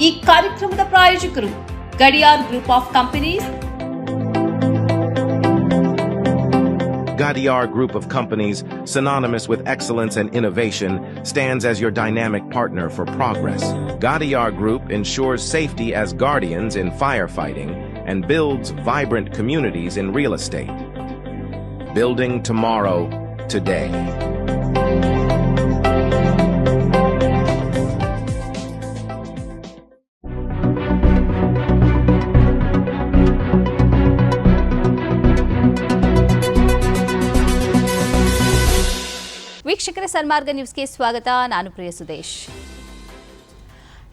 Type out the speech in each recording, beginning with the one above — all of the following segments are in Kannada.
ಈ ಕಾರ್ಯಕ್ರಮದ ಪ್ರಾಯೋಜಕರು Gadiyar group of companies. Gadiar Group of Companies, synonymous with excellence and innovation, stands as your dynamic partner for progress. Gadiar Group ensures safety as guardians in firefighting and builds vibrant communities in real estate. Building tomorrow, today. ವೀಕ್ಷಕರೇ, ಸನ್ಮಾರ್ಗ ನ್ಯೂಸ್ಗೆ ಸ್ವಾಗತ. ನಾನು ಪ್ರಿಯ ಸುದೇಶ್.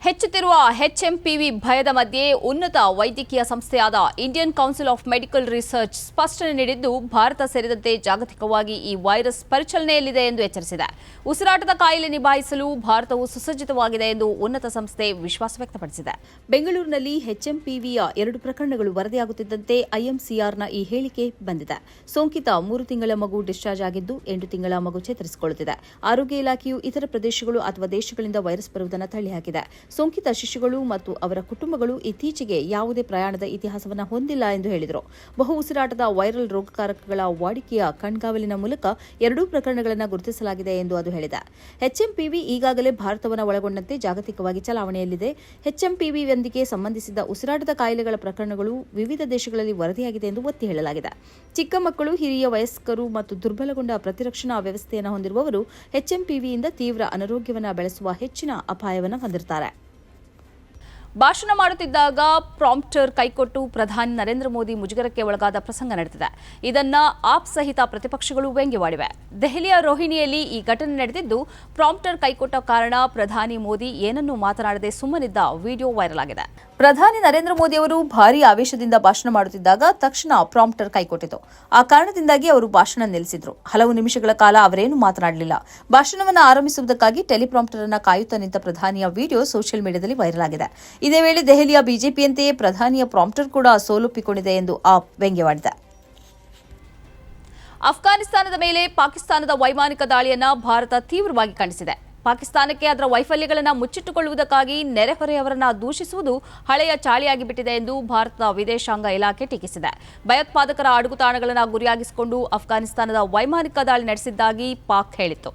ಹೆಚ್ಚುತ್ತಿರುವ HMPV ಭಯದ ಮಧ್ಯೆ ಉನ್ನತ ವೈದ್ಯಕೀಯ ಸಂಸ್ಥೆಯಾದ Indian Council of Medical Research ಸ್ಪಷ್ಟನೆ ನೀಡಿದ್ದು, ಭಾರತ ಸೇರಿದಂತೆ ಜಾಗತಿಕವಾಗಿ ಈ ವೈರಸ್ ಪರಿಚಲನೆಯಲ್ಲಿದೆ ಎಂದು ಎಚ್ಚರಿಸಿದೆ. ಉಸಿರಾಟದ ಕಾಯಿಲೆ ನಿಭಾಯಿಸಲು ಭಾರತವು ಸುಸಜ್ಜಿತವಾಗಿದೆ ಎಂದು ಉನ್ನತ ಸಂಸ್ಥೆ ವಿಶ್ವಾಸ ವ್ಯಕ್ತಪಡಿಸಿದೆ. ಬೆಂಗಳೂರಿನಲ್ಲಿ HMPVಯ 2 ಪ್ರಕರಣಗಳು ವರದಿಯಾಗುತ್ತಿದ್ದಂತೆ IMCRನ ಈ ಹೇಳಿಕೆ ಬಂದಿದೆ. ಸೋಂಕಿತ 3 ತಿಂಗಳ ಮಗು ಡಿಸ್ಚಾರ್ಜ್ ಆಗಿದ್ದು, 8 ತಿಂಗಳ ಮಗು ಚೇತರಿಸಿಕೊಳ್ಳುತ್ತಿದೆ. ಆರೋಗ್ಯ ಇಲಾಖೆಯು ಇತರ ಪ್ರದೇಶಗಳು ಅಥವಾ ದೇಶಗಳಿಂದ ವೈರಸ್ ಬರುವುದನ್ನು ತಳ್ಳಿಹಾಕಿದೆ. ಸೋಂಕಿತ ಶಿಶುಗಳು ಮತ್ತು ಅವರ ಕುಟುಂಬಗಳು ಇತ್ತೀಚೆಗೆ ಯಾವುದೇ ಪ್ರಯಾಣದ ಇತಿಹಾಸವನ್ನು ಹೊಂದಿಲ್ಲ ಎಂದು ಹೇಳಿದರು. ಬಹು ಉಸಿರಾಟದ ವೈರಲ್ ರೋಗಕಾರಕಗಳ ವಾಡಿಕೆಯ ಕಣ್ಗಾವಲಿನ ಮೂಲಕ 2 ಪ್ರಕರಣಗಳನ್ನು ಗುರುತಿಸಲಾಗಿದೆ ಎಂದು ಅದು ಹೇಳಿದೆ. HMPV ಈಗಾಗಲೇ ಭಾರತವನ್ನು ಒಳಗೊಂಡಂತೆ ಜಾಗತಿಕವಾಗಿ ಚಲಾವಣೆಯಲ್ಲಿದೆ. HMPVಯೊಂದಿಗೆ ಸಂಬಂಧಿಸಿದ ಉಸಿರಾಟದ ಕಾಯಿಲೆಗಳ ಪ್ರಕರಣಗಳು ವಿವಿಧ ದೇಶಗಳಲ್ಲಿ ವರದಿಯಾಗಿದೆ ಎಂದು ಒತ್ತಿ ಹೇಳಲಾಗಿದೆ. ಚಿಕ್ಕ ಮಕ್ಕಳು, ಹಿರಿಯ ವಯಸ್ಕರು ಮತ್ತು ದುರ್ಬಲಗೊಂಡ ಪ್ರತಿರಕ್ಷಣಾ ವ್ಯವಸ್ಥೆಯನ್ನು ಹೊಂದಿರುವವರು HMPVಯಿಂದ ತೀವ್ರ ಅನಾರೋಗ್ಯವನ್ನು ಬೆಳೆಸುವ ಹೆಚ್ಚಿನ ಅಪಾಯವನ್ನು ಹೊಂದಿರುತ್ತಾರೆ. ಭಾಷಣ ಮಾಡುತ್ತಿದ್ದಾಗ ಪ್ರಾಂಪ್ಟರ್ ಕೈಕೊಟ್ಟು ಪ್ರಧಾನಿ ನರೇಂದ್ರ ಮೋದಿ ಮುಜುಗರಕ್ಕೆ ಒಳಗಾದ ಪ್ರಸಂಗ ನಡೆದಿದೆ. ಇದನ್ನ ಆಪ್ ಸಹಿತ ಪ್ರತಿಪಕ್ಷಗಳು ವ್ಯಂಗ್ಯವಾಡಿವೆ. ದೆಹಲಿಯ ರೋಹಿಣಿಯಲ್ಲಿ ಈ ಘಟನೆ ನಡೆದಿದ್ದು, ಪ್ರಾಂಪ್ಟರ್ ಕೈಕೊಟ್ಟ ಕಾರಣ ಪ್ರಧಾನಿ ಮೋದಿ ಏನನ್ನೂ ಮಾತನಾಡದೆ ಸುಮ್ಮನಿದ್ದ ವಿಡಿಯೋ ವೈರಲ್ ಆಗಿದೆ. ಪ್ರಧಾನಿ ನರೇಂದ್ರ ಮೋದಿ ಅವರು ಭಾರೀ ಆವೇಶದಿಂದ ಭಾಷಣ ಮಾಡುತ್ತಿದ್ದಾಗ ತಕ್ಷಣ ಪ್ರಾಂಪ್ಟರ್ ಕೈಕೊಟ್ಟಿತು. ಆ ಕಾರಣದಿಂದಾಗಿ ಅವರು ಭಾಷಣ ನಿಲ್ಲಿಸಿದ್ರು. ಹಲವು ನಿಮಿಷಗಳ ಕಾಲ ಅವರೇನು ಮಾತನಾಡಲಿಲ್ಲ. ಭಾಷಣವನ್ನು ಆರಂಭಿಸುವುದಕ್ಕಾಗಿ ಟೆಲಿಪ್ರಾಂಪ್ಟರ್ ಅನ್ನು ಕಾಯುತ್ತಾ ನಿಂತ ಪ್ರಧಾನಿಯ ವಿಡಿಯೋ ಸೋಷಿಯಲ್ ಮೀಡಿಯಾದಲ್ಲಿ ವೈರಲ್ ಆಗಿದೆ. ಇದೇ ವೇಳೆ ದೆಹಲಿಯ ಬಿಜೆಪಿಯಂತೆಯೇ ಪ್ರಧಾನಿಯ ಪ್ರಾಂಪ್ಟರ್ ಕೂಡ ಸೋಲೊಪ್ಪಿಕೊಂಡಿದೆ ಎಂದು ಆಪ್ ವ್ಯಂಗ್ಯವಾಡಿದೆ. ಅಫ್ಘಾನಿಸ್ತಾನದ ಮೇಲೆ ಪಾಕಿಸ್ತಾನದ ವೈಮಾನಿಕ ದಾಳಿಯನ್ನು ಭಾರತ ತೀವ್ರವಾಗಿ ಖಂಡಿಸಿದೆ. ಪಾಕಿಸ್ತಾನಕ್ಕೆ ಅದರ ವೈಫಲ್ಯಗಳನ್ನು ಮುಚ್ಚಿಟ್ಟುಕೊಳ್ಳುವುದಕ್ಕಾಗಿ ನೆರೆಹೊರೆಯವರನ್ನು ದೂಷಿಸುವುದು ಹಳೆಯ ಚಾಳಿಯಾಗಿ ಬಿಟ್ಟಿದೆ ಎಂದು ಭಾರತದ ವಿದೇಶಾಂಗ ಇಲಾಖೆ ಟೀಕಿಸಿದೆ. ಭಯೋತ್ಪಾದಕರ ಅಡಗುತಾಣಗಳನ್ನು ಗುರಿಯಾಗಿಸಿಕೊಂಡು ಅಫ್ಘಾನಿಸ್ತಾನದ ವೈಮಾನಿಕ ದಾಳಿ ನಡೆಸಿದ್ದಾಗಿ ಪಾಕ್ ಹೇಳಿತ್ತು.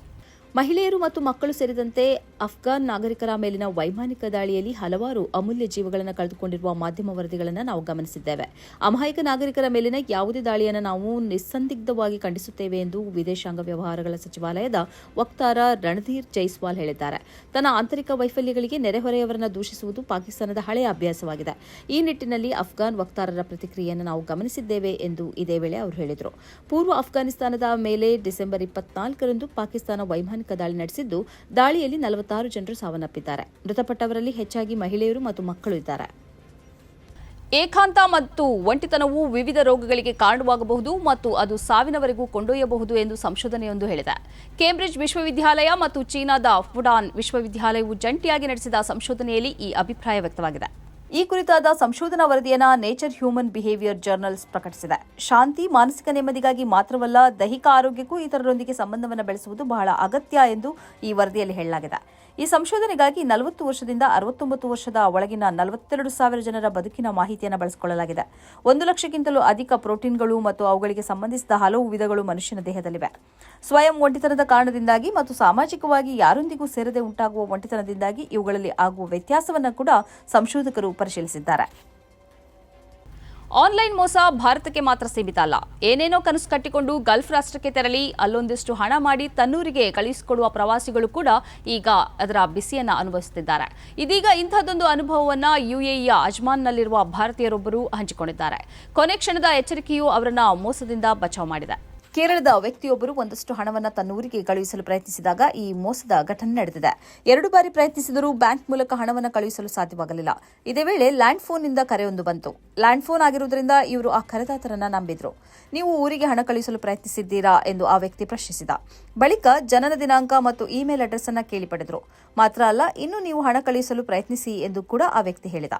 ಮಹಿಳೆಯರು ಮತ್ತು ಮಕ್ಕಳು ಸೇರಿದಂತೆ ಅಫ್ಘಾನ್ ನಾಗರಿಕರ ಮೇಲಿನ ವೈಮಾನಿಕ ದಾಳಿಯಲ್ಲಿ ಹಲವಾರು ಅಮೂಲ್ಯ ಜೀವಗಳನ್ನು ಕಳೆದುಕೊಂಡಿರುವ ಮಾಧ್ಯಮ ವರದಿಗಳನ್ನು ನಾವು ಗಮನಿಸಿದ್ದೇವೆ. ಅಮಾಯಕ ನಾಗರಿಕರ ಮೇಲಿನ ಯಾವುದೇ ದಾಳಿಯನ್ನು ನಾವು ನಿಸ್ಸಂದಿಗ್ಧವಾಗಿ ಖಂಡಿಸುತ್ತೇವೆ ಎಂದು ವಿದೇಶಾಂಗ ವ್ಯವಹಾರಗಳ ಸಚಿವಾಲಯದ ವಕ್ತಾರ ರಣಧೀರ್ ಜೈಸ್ವಾಲ್ ಹೇಳಿದ್ದಾರೆ. ತನ್ನ ಆಂತರಿಕ ವೈಫಲ್ಯಗಳಿಗೆ ನೆರೆಹೊರೆಯವರನ್ನು ದೂಷಿಸುವುದು ಪಾಕಿಸ್ತಾನದ ಹಳೆಯ ಅಭ್ಯಾಸವಾಗಿದೆ. ಈ ನಿಟ್ಟಿನಲ್ಲಿ ಅಫ್ಘಾನ್ ವಕ್ತಾರರ ಪ್ರತಿಕ್ರಿಯೆಯನ್ನು ನಾವು ಗಮನಿಸಿದ್ದೇವೆ ಎಂದು ಇದೇ ವೇಳೆ ಅವರು ಹೇಳಿದರು. ಪೂರ್ವ ಅಫ್ಘಾನಿಸ್ತಾನದ ಮೇಲೆ ಡಿಸೆಂಬರ್ 24ರಂದು ಪಾಕಿಸ್ತಾನ ವೈಮಾನಿಕ ದಾಳಿ ನಡೆಸಿದ್ದು, ದಾಳಿಯಲ್ಲಿ 46 ಜನರು ಸಾವನ್ನಪ್ಪಿದ್ದಾರೆ. ಮೃತಪಟ್ಟವರಲ್ಲಿ ಹೆಚ್ಚಾಗಿ ಮಹಿಳೆಯರು ಮತ್ತು ಮಕ್ಕಳು ಇದ್ದಾರೆ. ಏಕಾಂತ ಮತ್ತು ಒಂಟಿತನವು ವಿವಿಧ ರೋಗಗಳಿಗೆ ಕಾರಣವಾಗಬಹುದು ಮತ್ತು ಅದು ಸಾವಿನವರೆಗೂ ಕೊಂಡೊಯ್ಯಬಹುದು ಎಂದು ಸಂಶೋಧನೆಯೊಂದು ಹೇಳಿದೆ. ಕೇಂಬ್ರಿಡ್ಜ್ ವಿಶ್ವವಿದ್ಯಾಲಯ ಮತ್ತು ಚೀನಾದ ಫುಡಾನ್ ವಿಶ್ವವಿದ್ಯಾಲಯವು ಜಂಟಿಯಾಗಿ ನಡೆಸಿದ ಸಂಶೋಧನೆಯಲ್ಲಿ ಈ ಅಭಿಪ್ರಾಯ ವ್ಯಕ್ತವಾಗಿದೆ. ಈ ಕುರಿತಾದ ಸಂಶೋಧನಾ ವರದಿಯನ್ನು ನೇಚರ್ ಹ್ಯೂಮನ್ ಬಿಹೇವಿಯರ್ ಜರ್ನಲ್ಸ್ ಪ್ರಕಟಿಸಿದೆ. ಶಾಂತಿ, ಮಾನಸಿಕ ನೆಮ್ಮದಿಗಾಗಿ ಮಾತ್ರವಲ್ಲ, ದೈಹಿಕ ಆರೋಗ್ಯಕ್ಕೂ ಇತರರೊಂದಿಗೆ ಸಂಬಂಧವನ್ನು ಬೆಳೆಸುವುದು ಬಹಳ ಅಗತ್ಯ ಎಂದು ಈ ವರದಿಯಲ್ಲಿ ಹೇಳಲಾಗಿದೆ. ಈ ಸಂಶೋಧನೆಗಾಗಿ 40 ವರ್ಷದಿಂದ 69 ವರ್ಷದ ಒಳಗಿನ 42,000 ಜನರ ಬದುಕಿನ ಮಾಹಿತಿಯನ್ನು ಬಳಸಿಕೊಳ್ಳಲಾಗಿದೆ. 1 ಲಕ್ಷಕ್ಕಿಂತಲೂ ಅಧಿಕ ಪ್ರೋಟೀನ್ಗಳು ಮತ್ತು ಅವುಗಳಿಗೆ ಸಂಬಂಧಿಸಿದ ಹಲವು ವಿಧಗಳು ಮನುಷ್ಯನ ದೇಹದಲ್ಲಿವೆ. ಸ್ವಯಂ ಒಂಟಿತನದ ಕಾರಣದಿಂದಾಗಿ ಮತ್ತು ಸಾಮಾಜಿಕವಾಗಿ ಯಾರೊಂದಿಗೂ ಸೇರದೆ ಉಂಟಾಗುವ ಒಂಟಿತನದಿಂದಾಗಿ ಇವುಗಳಲ್ಲಿ ಆಗುವ ವ್ಯತ್ಯಾಸವನ್ನು ಕೂಡ ಸಂಶೋಧಕರು ಪರಿಶೀಲಿಸಿದ್ದಾರೆ. ಆನ್ಲೈನ್ ಮೋಸ ಭಾರತಕ್ಕೆ ಮಾತ್ರ ಸೀಮಿತ ಅಲ್ಲ. ಏನೇನೋ ಕನಸು ಕಟ್ಟಿಕೊಂಡು ಗಲ್ಫ್ ರಾಷ್ಟ್ರಕ್ಕೆ ತೆರಳಿ ಅಲ್ಲೊಂದಿಷ್ಟು ಹಣ ಮಾಡಿ ತನ್ನೂರಿಗೆ ಕಳುಹಿಸಿಕೊಡುವ ಪ್ರವಾಸಿಗಳು ಕೂಡ ಈಗ ಅದರ ಬಿಸಿಯನ್ನು ಅನುಭವಿಸುತ್ತಿದ್ದಾರೆ. ಇದೀಗ ಇಂಥದ್ದೊಂದು ಅನುಭವವನ್ನು UAEಯ ಅಜ್ಮಾನ್ನಲ್ಲಿರುವ ಭಾರತೀಯರೊಬ್ಬರು ಹಂಚಿಕೊಂಡಿದ್ದಾರೆ. ಕೊನೆ ಕ್ಷಣದ ಎಚ್ಚರಿಕೆಯು ಅವರನ್ನು ಮೋಸದಿಂದ ಬಚಾವ್ ಮಾಡಿದೆ. ಕೇರಳದ ವ್ಯಕ್ತಿಯೊಬ್ಬರು ಒಂದಷ್ಟು ಹಣವನ್ನು ತನ್ನೂರಿಗೆ ಕಳುಹಿಸಲು ಪ್ರಯತ್ನಿಸಿದಾಗ ಈ ಮೋಸದ ಘಟನೆ ನಡೆದಿದೆ. 2 ಬಾರಿ ಪ್ರಯತ್ನಿಸಿದರೂ ಬ್ಯಾಂಕ್ ಮೂಲಕ ಹಣವನ್ನು ಕಳುಹಿಸಲು ಸಾಧ್ಯವಾಗಲಿಲ್ಲ. ಇದೇ ವೇಳೆ ಲ್ಯಾಂಡ್ ಫೋನ್ನಿಂದ ಕರೆಯೊಂದು ಬಂತು. ಲ್ಯಾಂಡ್ ಫೋನ್ ಆಗಿರುವುದರಿಂದ ಇವರು ಆ ಕರೆದಾತರನ್ನ ನಂಬಿದ್ರು. ನೀವು ಊರಿಗೆ ಹಣ ಕಳುಹಿಸಲು ಪ್ರಯತ್ನಿಸಿದ್ದೀರಾ ಎಂದು ಆ ವ್ಯಕ್ತಿ ಪ್ರಶ್ನಿಸಿದ. ಬಳಿಕ ಜನನ ದಿನಾಂಕ ಮತ್ತು ಇಮೇಲ್ ಅಡ್ರೆಸ್ ಅನ್ನು ಕೇಳಿ ಪಡೆದರು. ಮಾತ್ರ ಅಲ್ಲ, ಇನ್ನು ನೀವು ಹಣ ಕಳುಹಿಸಲು ಪ್ರಯತ್ನಿಸಿ ಎಂದು ಕೂಡ ಆ ವ್ಯಕ್ತಿ ಹೇಳಿದ.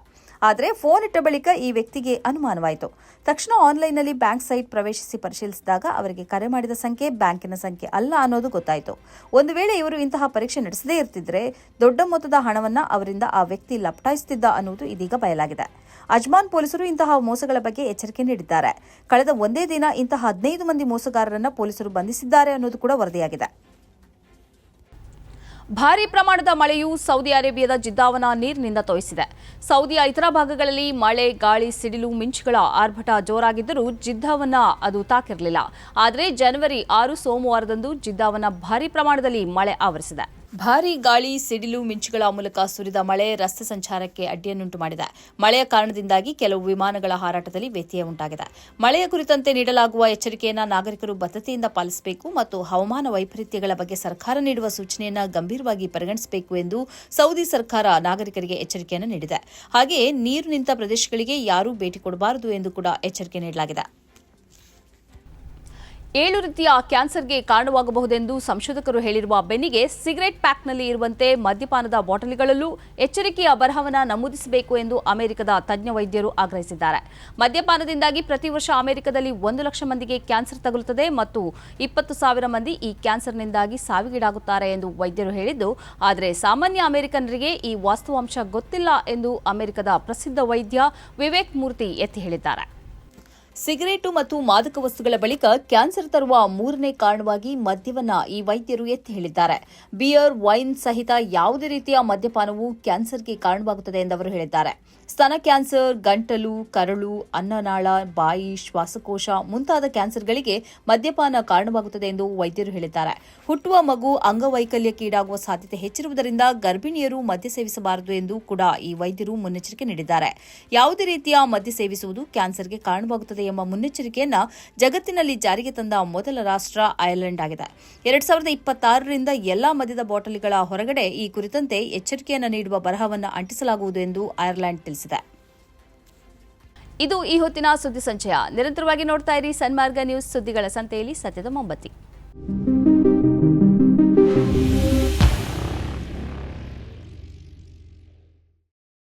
ಆದರೆ ಫೋನ್ ಇಟ್ಟ ಬಳಿಕ ಈ ವ್ಯಕ್ತಿಗೆ ಅನುಮಾನವಾಯಿತು. ತಕ್ಷಣ ಆನ್ಲೈನ್ನಲ್ಲಿ ಬ್ಯಾಂಕ್ ಸೈಟ್ ಪ್ರವೇಶಿಸಿ ಪರಿಶೀಲಿಸಿದಾಗ ಅವರಿಗೆ ಸಂಖ್ಯೆಗೆ ಕರೆ ಮಾಡಿದ ಸಂಖ್ಯೆ ಬ್ಯಾಂಕಿನ ಸಂಖ್ಯೆ ಅಲ್ಲ ಅನ್ನೋದು ಗೊತ್ತಾಯಿತು. ಒಂದು ವೇಳೆ ಇವರು ಇಂತಹ ಪರೀಕ್ಷೆ ನಡೆಸದೇ ಇರ್ತಿದ್ರೆ ದೊಡ್ಡ ಮೊತ್ತದ ಹಣವನ್ನ ಅವರಿಂದ ಆ ವ್ಯಕ್ತಿ ಲಪಟಾಯಿಸುತ್ತಿದ್ದ ಅನ್ನೋದು ಇದೀಗ ಬಯಲಾಗಿದೆ. ಅಜ್ಮಾನ್ ಪೊಲೀಸರು ಇಂತಹ ಮೋಸಗಳ ಬಗ್ಗೆ ಎಚ್ಚರಿಕೆ ನೀಡಿದ್ದಾರೆ. ಕಳೆದ ಒಂದೇ ದಿನ ಇಂತಹ 15 ಮಂದಿ ಮೋಸಗಾರರನ್ನ ಪೊಲೀಸರು ಬಂಧಿಸಿದ್ದಾರೆ ಅನ್ನೋದು ಕೂಡ ವರದಿಯಾಗಿದೆ. ಭಾರೀ ಪ್ರಮಾಣದ ಮಳೆಯು ಸೌದಿ ಅರೇಬಿಯಾದ ಜಿದ್ದಾವನ್ನ ನೀರಿನಿಂದ ತೋಯಿಸಿದೆ. ಸೌದಿಯ ಇತರ ಭಾಗಗಳಲ್ಲಿ ಮಳೆ, ಗಾಳಿ, ಸಿಡಿಲು, ಮಿಂಚುಗಳ ಆರ್ಭಟ ಜೋರಾಗಿದ್ದರೂ ಜಿದ್ದಾವನ್ನ ಅದು ತಾಕಿರಲಿಲ್ಲ. ಆದರೆ ಜನವರಿ 6 ಸೋಮವಾರದಂದು ಜಿದ್ದಾವನ್ನ ಭಾರೀ ಪ್ರಮಾಣದಲ್ಲಿ ಮಳೆ ಆವರಿಸಿದೆ. ಭಾರೀ ಗಾಳಿ, ಸಿಡಿಲು, ಮಿಂಚುಗಳ ಮೂಲಕ ಸುರಿದ ಮಳೆ ರಸ್ತೆ ಸಂಚಾರಕ್ಕೆ ಅಡ್ಡಿಯನ್ನುಂಟು ಮಾಡಿದೆ. ಮಳೆಯ ಕಾರಣದಿಂದಾಗಿ ಕೆಲವು ವಿಮಾನಗಳ ಹಾರಾಟದಲ್ಲಿ ವ್ಯತ್ಯಯ ಉಂಟಾಗಿದೆ. ಮಳೆಯ ಕುರಿತಂತೆ ನೀಡಲಾಗುವ ಎಚ್ಚರಿಕೆಯನ್ನು ನಾಗರಿಕರು ಬದ್ಧತೆಯಿಂದ ಪಾಲಿಸಬೇಕು ಮತ್ತು ಹವಾಮಾನ ವೈಪರೀತ್ಯಗಳ ಬಗ್ಗೆ ಸರ್ಕಾರ ನೀಡುವ ಸೂಚನೆಯನ್ನು ಗಂಭೀರವಾಗಿ ಪರಿಗಣಿಸಬೇಕು ಎಂದು ಸೌದಿ ಸರ್ಕಾರ ನಾಗರಿಕರಿಗೆ ಎಚ್ಚರಿಕೆಯನ್ನು ನೀಡಿದೆ. ಹಾಗೆಯೇ ನೀರು ನಿಂತ ಪ್ರದೇಶಗಳಿಗೆ ಯಾರೂ ಭೇಟಿ ಕೊಡಬಾರದು ಎಂದು ಕೂಡ ಎಚ್ಚರಿಕೆ ನೀಡಲಾಗಿದೆ. 7 ರೀತಿಯ ಕ್ಯಾನ್ಸರ್ಗೆ ಕಾರಣವಾಗಬಹುದೆಂದು ಸಂಶೋಧಕರು ಹೇಳಿರುವ ಬೆನ್ನಿಗೆ ಸಿಗರೆಟ್ ಪ್ಯಾಕ್ನಲ್ಲಿ ಇರುವಂತೆ ಮದ್ಯಪಾನದ ಬಾಟಲಿಗಳಲ್ಲೂ ಎಚ್ಚರಿಕೆಯ ಬರಹವನ್ನು ನಮೂದಿಸಬೇಕು ಎಂದು ಅಮೆರಿಕದ ತಜ್ಞ ವೈದ್ಯರು ಆಗ್ರಹಿಸಿದ್ದಾರೆ. ಮದ್ಯಪಾನದಿಂದಾಗಿ ಪ್ರತಿ ವರ್ಷ ಅಮೆರಿಕದಲ್ಲಿ 1 ಲಕ್ಷ ಮಂದಿಗೆ ಕ್ಯಾನ್ಸರ್ ತಗುಲುತ್ತದೆ ಮತ್ತು 20,000 ಮಂದಿ ಈ ಕ್ಯಾನ್ಸರ್ನಿಂದಾಗಿ ಸಾವಿಗೀಡಾಗುತ್ತಾರೆ ಎಂದು ವೈದ್ಯರು ಹೇಳಿದ್ದು, ಆದರೆ ಸಾಮಾನ್ಯ ಅಮೆರಿಕನ್ನರಿಗೆ ಈ ವಾಸ್ತವಾಂಶ ಗೊತ್ತಿಲ್ಲ ಎಂದು ಅಮೆರಿಕದ ಪ್ರಸಿದ್ಧ ವೈದ್ಯ ವಿವೇಕ್ ಮೂರ್ತಿ ಎತ್ತಿ ಹೇಳಿದ್ದಾರೆ. ಸಿಗರೇಟು ಮತ್ತು ಮಾದಕ ವಸ್ತುಗಳ ಬಳಿಕ ಕ್ಯಾನ್ಸರ್ ತರುವ 3ನೇ ಕಾರಣವಾಗಿ ಮದ್ಯವನ್ನ ಈ ವೈದ್ಯರು ಎತ್ತಿ ಹೇಳಿದ್ದಾರೆ. ಬಿಯರ್, ವೈನ್ ಸಹಿತ ಯಾವುದೇ ರೀತಿಯ ಮದ್ಯಪಾನವು ಕ್ಯಾನ್ಸರ್ಗೆ ಕಾರಣವಾಗುತ್ತದೆ ಎಂದು ಅವರು ಹೇಳಿದ್ದಾರೆ. ಸ್ತನ ಕ್ಯಾನ್ಸರ್, ಗಂಟಲು, ಕರಳು, ಅನ್ನನಾಳ, ಬಾಯಿ, ಶ್ವಾಸಕೋಶ ಮುಂತಾದ ಕ್ಯಾನ್ಸರ್ಗಳಿಗೆ ಮದ್ಯಪಾನ ಕಾರಣವಾಗುತ್ತದೆ ಎಂದು ವೈದ್ಯರು ಹೇಳಿದ್ದಾರೆ. ಹುಟ್ಟುವ ಮಗು ಅಂಗವೈಕಲ್ಯಕ್ಕೀಡಾಗುವ ಸಾಧ್ಯತೆ ಹೆಚ್ಚಿರುವುದರಿಂದ ಗರ್ಭಿಣಿಯರು ಮದ್ಯ ಸೇವಿಸಬಾರದು ಎಂದು ಕೂಡ ಈ ವೈದ್ಯರು ಮುನ್ನೆಚ್ಚರಿಕೆ ನೀಡಿದ್ದಾರೆ. ಯಾವುದೇ ರೀತಿಯ ಮದ್ಯ ಸೇವಿಸುವುದು ಕ್ಯಾನ್ಸರ್ಗೆ ಕಾರಣವಾಗುತ್ತದೆ ಎಂಬ ಮುನ್ನೆಚ್ಚರಿಕೆಯನ್ನ ಜಗತ್ತಿನಲ್ಲಿ ಜಾರಿಗೆ ತಂದ ಮೊದಲ ರಾಷ್ಟ್ರ ಐರ್ಲೆಂಡ್ ಆಗಿದೆ. 2026ರಿಂದ ಎಲ್ಲಾ ಮದ್ಯದ ಬಾಟಲಿಗಳ ಹೊರಗಡೆ ಈ ಕುರಿತಂತೆ ಎಚ್ಚರಿಕೆಯನ್ನು ನೀಡುವ ಬರಹವನ್ನು ಅಂಟಿಸಲಾಗುವುದು ಎಂದು ಐರ್ಲೆಂಡ್ ತಿಳಿಸಿದೆ. ಇದು ಈ ಹೊತ್ತಿನ ಸುದ್ದಿ ಸಂಚಯ. ನಿರಂತರವಾಗಿ ನೋಡ್ತಾ ಇರಿ ಸನ್ಮಾರ್ಗ ನ್ಯೂಸ್, ಸುದ್ದಿಗಳ ಸಂತೆಯಲ್ಲಿ ಸತ್ಯದ ಮೊಂಬತ್ತಿ.